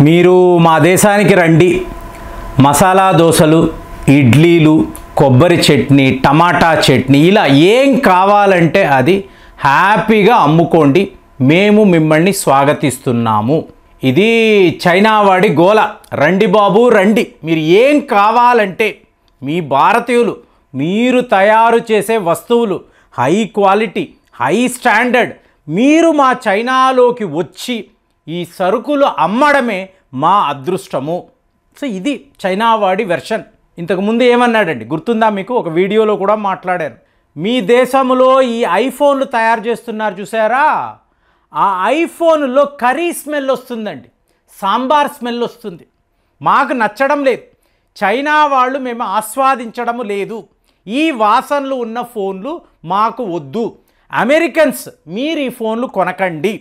మీరు మా దేశానికి రండి, మసాలా దోసలు, ఇడ్లీలు, కొబ్బరి చట్నీ, టమాటా చట్నీ ఇలా ఏం కావాలంటే అది హ్యాపీగా అమ్ముకోండి, మేము మిమ్మల్ని స్వాగతిస్తున్నాము. ఇది చైనా వాడి గోల. రండి బాబు రండి, మీరు ఏం కావాలంటే మీ భారతీయులు మీరు తయారు చేసే వస్తువులు హై క్వాలిటీ, హై స్టాండర్డ్, మీరు మా చైనాలోకి వచ్చి ఈ సరుకులు అమ్మడమే మా అదృష్టము. సో ఇది చైనా వాడి వెర్షన్. ఇంతకుముందు ఏమన్నాడండి గుర్తుందా మీకు? ఒక వీడియోలో కూడా మాట్లాడారు. మీ దేశంలో ఈ ఐఫోన్లు తయారు చేస్తున్నారు చూసారా, ఆ ఐఫోన్లో కర్రీ స్మెల్ వస్తుందండి, సాంబార్ స్మెల్ వస్తుంది, మాకు నచ్చడం లేదు, చైనా వాళ్ళు మేము ఆస్వాదించడం లేదు, ఈ వాసనలు ఉన్న ఫోన్లు మాకు వద్దు, అమెరికన్స్ మీరు ఈ ఫోన్లు కొనకండి,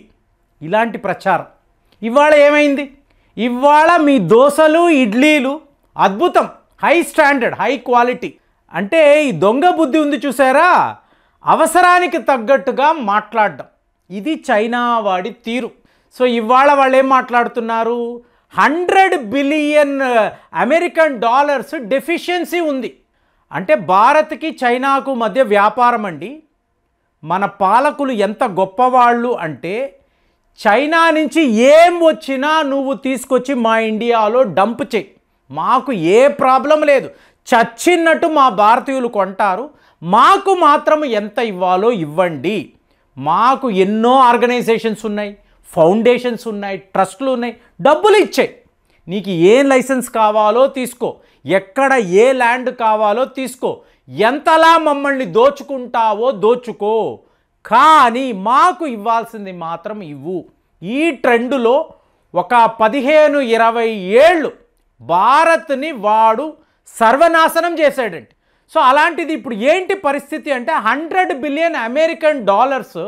ఇలాంటి ప్రచారం. ఇవాళ ఏమైంది? ఇవాళ మీ దోసలు, ఇడ్లీలు అద్భుతం, హై స్టాండర్డ్, హై క్వాలిటీ. అంటే ఈ దొంగ బుద్ధి ఉంది చూసారా, అవసరానికి తగ్గట్టుగా మాట్లాడడం, ఇది చైనా వాడి తీరు. సో ఇవాళ వాళ్ళు ఏం మాట్లాడుతున్నారు, 100 బిలియన్ అమెరికన్ డాలర్స్ డెఫిషియన్సీ ఉంది. అంటే భారత్కి చైనాకు మధ్య వ్యాపారం అండి. మన పాలకులు ఎంత గొప్పవాళ్ళు అంటే, చైనా నుంచి ఏం వచ్చినా నువ్వు తీసుకొచ్చి మా ఇండియాలో డంప్ చేయి, మాకు ఏ ప్రాబ్లం లేదు, చచ్చినట్టు మా భారతీయులు కొంటారు, మాకు మాత్రం ఎంత ఇవ్వాలో ఇవ్వండి. మాకు ఎన్నో ఆర్గనైజేషన్స్ ఉన్నాయి, ఫౌండేషన్స్ ఉన్నాయి, ట్రస్టులు ఉన్నాయి, డబ్బులు ఇచ్చాయి, నీకు ఏ లైసెన్స్ కావాలో తీసుకో, ఎక్కడ ఏ ల్యాండ్ కావాలో తీసుకో, ఎంతలా మమ్మల్ని దోచుకుంటావో దోచుకో, కానీ మాకు ఇవ్వాల్సింది మాత్రం ఇవ్వు. ఈ ట్రెండులో ఒక 15-20 ఏళ్ళు భారత్ని వాడు సర్వనాశనం చేశాడండి. సో అలాంటిది ఇప్పుడు ఏంటి పరిస్థితి అంటే, 100 బిలియన్ అమెరికన్ డాలర్స్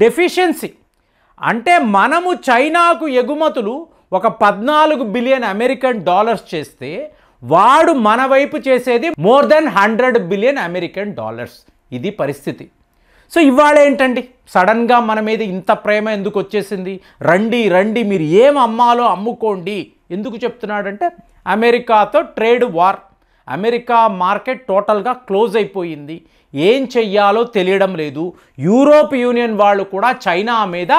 డెఫిషియన్సీ. అంటే మనము చైనాకు ఎగుమతులు ఒక 14 బిలియన్ అమెరికన్ డాలర్స్ చేస్తే, వాడు మన వైపు చేసేది more than 100 billion American dollars. ఇది పరిస్థితి. సో ఇవాళ ఏంటండి సడన్గా మన మీద ఇంత ప్రేమ ఎందుకు వచ్చేసింది? రండి రండి, మీరు ఏం అమ్మాలో అమ్ముకోండి ఎందుకు చెప్తున్నాడంటే, అమెరికాతో ట్రేడ్ వార్, అమెరికా మార్కెట్ టోటల్గా క్లోజ్ అయిపోయింది, ఏం చెయ్యాలో తెలియడం లేదు. యూరోప్ యూనియన్ వాళ్ళు కూడా చైనా మీద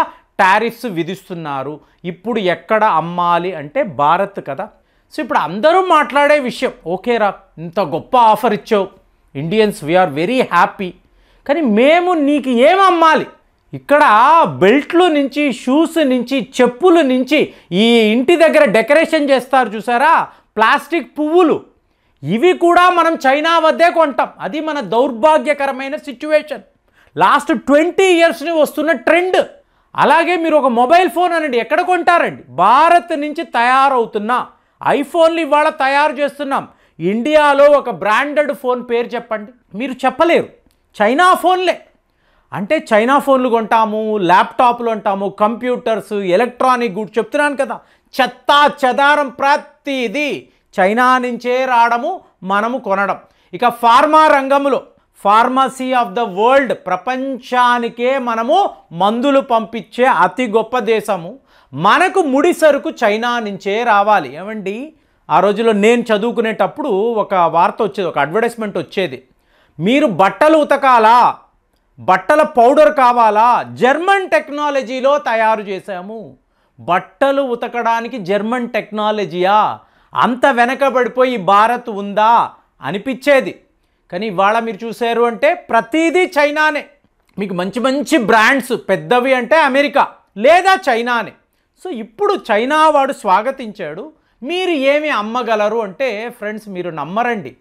టారిఫ్స్ విధిస్తున్నారు. ఇప్పుడు ఎక్కడ అమ్మాలి అంటే భారత్ కదా. సో ఇప్పుడు అందరూ మాట్లాడే విషయం, ఓకేరా ఇంత గొప్ప ఆఫర్ ఇచ్చావు, ఇండియన్స్ వీఆర్ వెరీ హ్యాపీ, కానీ మేము నీకు ఏం అమ్మాలి? ఇక్కడ బెల్ట్లు నుంచి, షూస్ నుంచి, చెప్పుల నుంచి, ఈ ఇంటి దగ్గర డెకరేషన్ చేస్తారు చూసారా ప్లాస్టిక్ పువ్వులు, ఇవి కూడా మనం చైనా వద్దే కొంటాం. అది మన దౌర్భాగ్యకరమైన సిచ్యువేషన్. లాస్ట్ 20 ఇయర్స్ని వస్తున్న ట్రెండ్. అలాగే మీరు ఒక మొబైల్ ఫోన్ అనండి, ఎక్కడ కొంటారండి? భారత్ నుంచి తయారవుతున్న ఐఫోన్లు ఇవాళ తయారు చేస్తున్నాం. ఇండియాలో ఒక బ్రాండెడ్ ఫోన్ పేరు చెప్పండి, మీరు చెప్పలేరు. చైనా ఫోన్లే. అంటే చైనా ఫోన్లు కొంటాము, ల్యాప్టాప్లు కొంటాము, కంప్యూటర్స్, ఎలక్ట్రానిక్ గుడ్స్, చెప్తున్నాను కదా, చెత్తా చెదారం ప్రతిదీ చైనా నుంచే రావడము, మనము కొనడం. ఇక ఫార్మా రంగంలో ఫార్మసీ ఆఫ్ ద వరల్డ్, ప్రపంచానికే మనము మందులు పంపించే అతి గొప్ప దేశము. మనకు ముడి సరుకు చైనా నుంచే రావాలి. ఏమండి ఆ రోజుల్లో నేను చదువుకునేటప్పుడు ఒక వార్త వచ్చేది, ఒక అడ్వర్టైజ్మెంట్ వచ్చేది, మీరు బట్టలు ఉతకాలా, బట్టల పౌడర్ కావాలా, జర్మన్ టెక్నాలజీలో తయారు చేశాము. బట్టలు ఉతకడానికి జర్మన్ టెక్నాలజీయా? అంత వెనకబడిపోయి భారత్ ఉందా అనిపించేది. కానీ ఇవాళ మీరు చూసారు అంటే ప్రతిదీ చైనానే. మీకు మంచి మంచి బ్రాండ్స్ పెద్దవి అంటే అమెరికా లేదా చైనానే. సో ఇప్పుడు చైనా వాడు స్వాగతించాడు, మీరు ఏమి అమ్మగలరు అంటే ఫ్రెండ్స్ మీరు నమ్మరండి,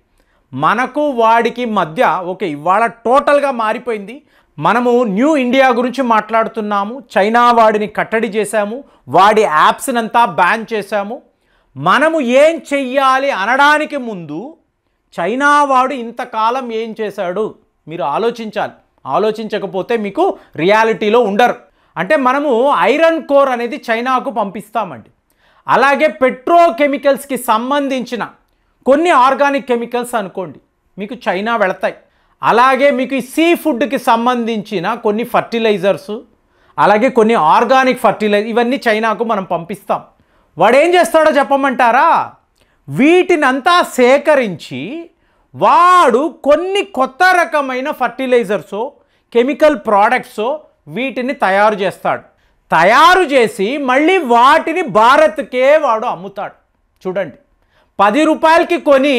మనకు వాడికి మధ్య ఓకే ఇవాళ టోటల్గా మారిపోయింది. మనము న్యూ ఇండియా గురించి మాట్లాడుతున్నాము, చైనా వాడిని కట్టడి చేశాము, వాడి యాప్స్ని అంతా బ్యాన్ చేశాము. మనము ఏం చెయ్యాలి అనడానికి ముందు చైనా వాడు ఇంతకాలం ఏం చేశాడు మీరు ఆలోచించాలి. ఆలోచించకపోతే మీకు రియాలిటీలో ఉండరు. అంటే మనము ఐరన్ కోర్ అనేది చైనాకు పంపిస్తామండి. అలాగే పెట్రోకెమికల్స్కి సంబంధించిన కొన్ని ఆర్గానిక్ కెమికల్స్ అనుకోండి మీకు చైనా వెళతాయి. అలాగే మీకు ఈ సీ ఫుడ్కి సంబంధించిన కొన్ని ఫర్టిలైజర్స్, అలాగే కొన్ని ఆర్గానిక్ ఫర్టిలైజర్, ఇవన్నీ చైనాకు మనం పంపిస్తాం. వాడు ఏం చేస్తాడో చెప్పమంటారా? వీటినంతా సేకరించి వాడు కొన్ని కొత్త రకమైన ఫర్టిలైజర్సో కెమికల్ ప్రోడక్ట్సో వీటిని తయారు చేస్తాడు. తయారు చేసి మళ్ళీ వాటిని భారత్కే వాడు అమ్ముతాడు. చూడండి, 10 రూపాయలకి కొని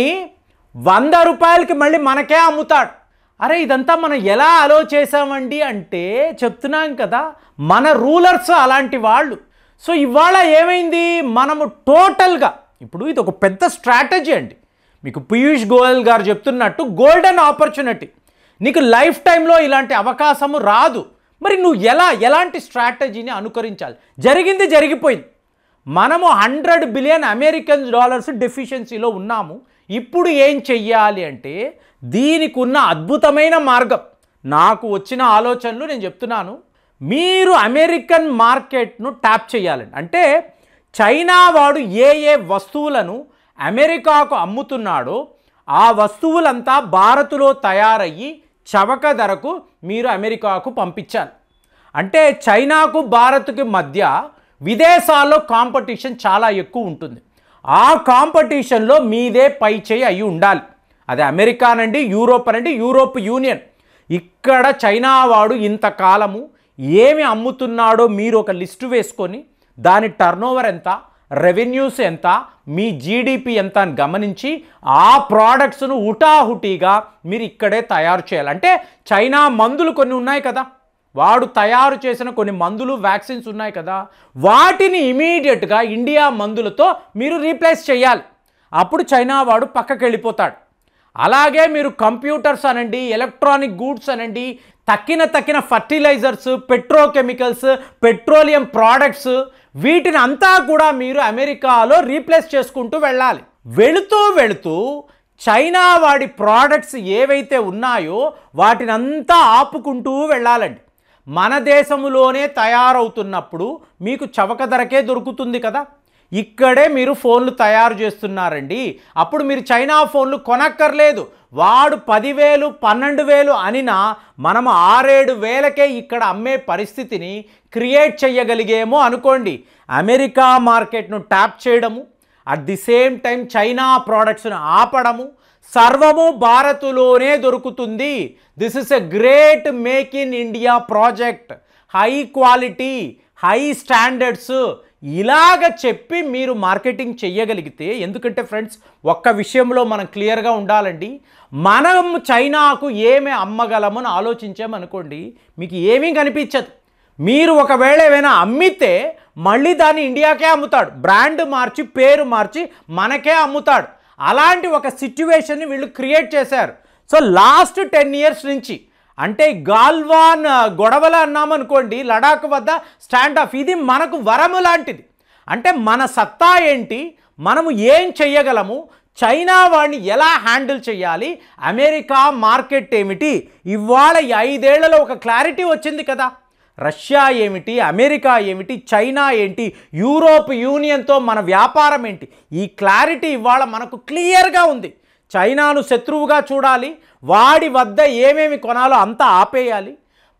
100 రూపాయలకి మళ్ళీ మనకే అమ్ముతాడు. అరే ఇదంతా మనం ఎలా అలో చేసామండి అంటే చెప్తున్నాం కదా, మన రూలర్స్ అలాంటి వాళ్ళు. సో ఇవాళ ఏమైంది, మనము టోటల్గా ఇప్పుడు ఇది ఒక పెద్ద స్ట్రాటజీ అండి. మీకు పీయూష్ గోయల్ గారు చెప్తున్నట్టు గోల్డెన్ ఆపర్చునిటీ, నీకు లైఫ్ టైంలో ఇలాంటి అవకాశము రాదు. మరి నువ్వు ఎలాంటి స్ట్రాటజీని అనుకరించాలి? జరిగింది జరిగిపోయింది. మనము $100 బిలియన్ అమెరికన్ డాలర్స్ డెఫిషియన్సీలో ఉన్నాము. ఇప్పుడు ఏం చెయ్యాలి అంటే దీనికి ఉన్న అద్భుతమైన మార్గం, నాకు వచ్చిన ఆలోచనలు నేను చెప్తున్నాను. మీరు అమెరికన్ మార్కెట్ను ట్యాప్ చేయాలండి. అంటే చైనా వాడు ఏ వస్తువులను అమెరికాకు అమ్ముతున్నాడో ఆ వస్తువులంతా భారత్లో తయారయ్యి చవక ధరకు మీరు అమెరికాకు పంపించాలి. అంటే చైనాకు భారత్కి మధ్య విదేశాల్లో కాంపిటీషన్ చాలా ఎక్కువ ఉంటుంది. ఆ కాంపిటీషన్లో మీదే పై చేయి అయి ఉండాలి. అది అమెరికా నండి, యూరోప్ అనండి, యూరోప్ యూనియన్. ఇక్కడ చైనా వాడు ఇంతకాలము ఏమి అమ్ముతున్నాడో మీరు ఒక లిస్టు వేసుకొని దాని టర్నోవర్ ఎంత, రెవెన్యూస్ ఎంత, మీ జీడిపి ఎంత అని గమనించి ఆ ప్రోడక్ట్స్ను హుటాహుటీగా మీరు ఇక్కడే తయారు చేయాలి. అంటే చైనా మందులు కొన్ని ఉన్నాయి కదా, వాడు తయారు చేసిన కొన్ని మందులు వ్యాక్సిన్స్ ఉన్నాయి కదా, వాటిని ఇమీడియట్గా ఇండియా మందులతో మీరు రీప్లేస్ చేయాలి. అప్పుడు చైనా వాడు పక్కకి వెళ్ళిపోతాడు. అలాగే మీరు కంప్యూటర్స్ అనండి, ఎలక్ట్రానిక్ గూడ్స్ అనండి, తక్కిన ఫర్టిలైజర్స్, పెట్రోకెమికల్స్, పెట్రోలియం ప్రోడక్ట్స్ వీటిని అంతా కూడా మీరు అమెరికాలో రీప్లేస్ చేసుకుంటూ వెళ్ళాలి. వెళుతూ చైనా వాడి ప్రోడక్ట్స్ ఏవైతే ఉన్నాయో వాటినంతా ఆపుకుంటూ వెళ్ళాలండి. మన దేశంలోనే తయారవుతున్నప్పుడు మీకు చవక ధరకే దొరుకుతుంది కదా. ఇక్కడే మీరు ఫోన్లు తయారు చేస్తున్నారండి, అప్పుడు మీరు చైనా ఫోన్లు కొనక్కర్లేదు. వాడు 10,000 12,000 అనినా మనము 6-7 వేలకే ఇక్కడ అమ్మే పరిస్థితిని క్రియేట్ చేయగలిగేమో అనుకోండి. అమెరికా మార్కెట్ను ట్యాప్ చేయడము, at the same time China ప్రోడక్ట్స్ను ఆపడము, సర్వము భారత్లోనే దొరుకుతుంది. This is a great Make in India project. High quality, high standards ఇలాగ చెప్పి మీరు మార్కెటింగ్ చెయ్యగలిగితే, ఎందుకంటే ఫ్రెండ్స్ ఒక్క విషయంలో మనం క్లియర్గా ఉండాలండి, మనం చైనాకు ఏమి అమ్మగలమని ఆలోచించామనుకోండి మీకు ఏమీ కనిపించదు. మీరు ఒకవేళ ఏమైనా అమ్మితే మళ్ళీ దాన్ని ఇండియాకే అమ్ముతాడు, బ్రాండ్ మార్చి పేరు మార్చి మనకే అమ్ముతాడు. అలాంటి ఒక సిచ్యువేషన్ని వీళ్ళు క్రియేట్ చేశారు. సో లాస్ట్ 10 years నుంచి, అంటే గాల్వాన్ గొడవలు అన్నామనుకోండి, లడాక్ వద్ద స్టాండ్ ఆఫ్, ఇది మనకు వరము లాంటిది. అంటే మన సత్తా ఏంటి, మనము ఏం చెయ్యగలము, చైనా వాడిని ఎలా హ్యాండిల్ చేయాలి, అమెరికా మార్కెట్ ఏమిటి, ఇవాళ 5 ఏళ్లలో ఒక క్లారిటీ వచ్చింది కదా. రష్యా ఏమిటి, అమెరికా ఏమిటి, చైనా ఏంటి, యూరోప్ యూనియన్తో మన వ్యాపారం ఏంటి, ఈ క్లారిటీ ఇవాళ మనకు క్లియర్గా ఉంది. చైనాను శత్రువుగా చూడాలి, వాడి వద్ద ఏమేమి కొనాలో అంతా ఆపేయాలి.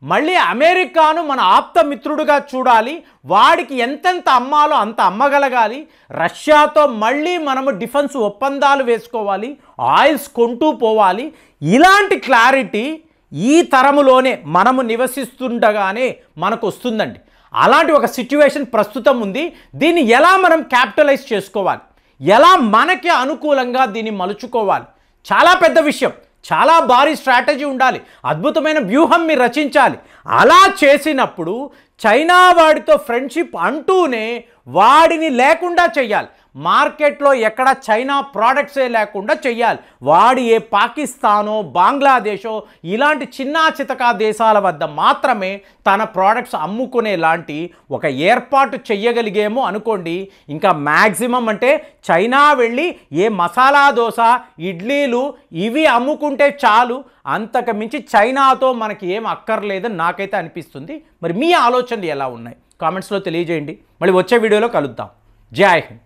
మళ్ళీ అమెరికాను మన ఆప్తమిత్రుడుగా చూడాలి, వాడికి ఎంతెంత అమ్మాలో అంత అమ్మగలగాలి. రష్యాతో మళ్ళీ మనము డిఫెన్స్ ఒప్పందాలు వేసుకోవాలి, ఆయిల్స్ కొంటూ పోవాలి. ఇలాంటి క్లారిటీ ఈ తరములోనే మనము నివసిస్తుండగానే మనకు వస్తుందండి. అలాంటి ఒక సిచ్యువేషన్ ప్రస్తుతం ఉంది. దీన్ని ఎలా మనం క్యాపిటలైజ్ చేసుకోవాలి, ఎలా మనకి అనుకూలంగా దీన్ని మలుచుకోవాలి, చాలా పెద్ద విషయం. చాలా భారీ స్ట్రాటజీ ఉండాలి, అద్భుతమైన వ్యూహం మీరు రచించాలి. అలా చేసినప్పుడు చైనా వాడితో ఫ్రెండ్షిప్ అంటూనే వాడిని లేకుండా చెయ్యాలి. మార్కెట్లో ఎక్కడ చైనా ప్రోడక్ట్సే లేకుండా చెయ్యాలి. వాడి ఏ పాకిస్తానో బంగ్లాదేశో ఇలాంటి చిన్నా చితకా దేశాల వద్ద మాత్రమే తన ప్రోడక్ట్స్ అమ్ముకునేలాంటి ఒక ఏర్పాటు చెయ్యగలిగేమో అనుకోండి. ఇంకా మ్యాక్సిమం అంటే చైనా వెళ్ళి ఏ మసాలా దోశ, ఇడ్లీలు ఇవి అమ్ముకుంటే చాలు, అంతకు మించి చైనాతో మనకి ఏం అక్కర్లేదని నాకైతే అనిపిస్తుంది. మరి మీ ఆలోచనలు ఎలా ఉన్నాయి కామెంట్స్లో తెలియజేయండి. మళ్ళీ వచ్చే వీడియోలో కలుద్దాం. జై హింద్.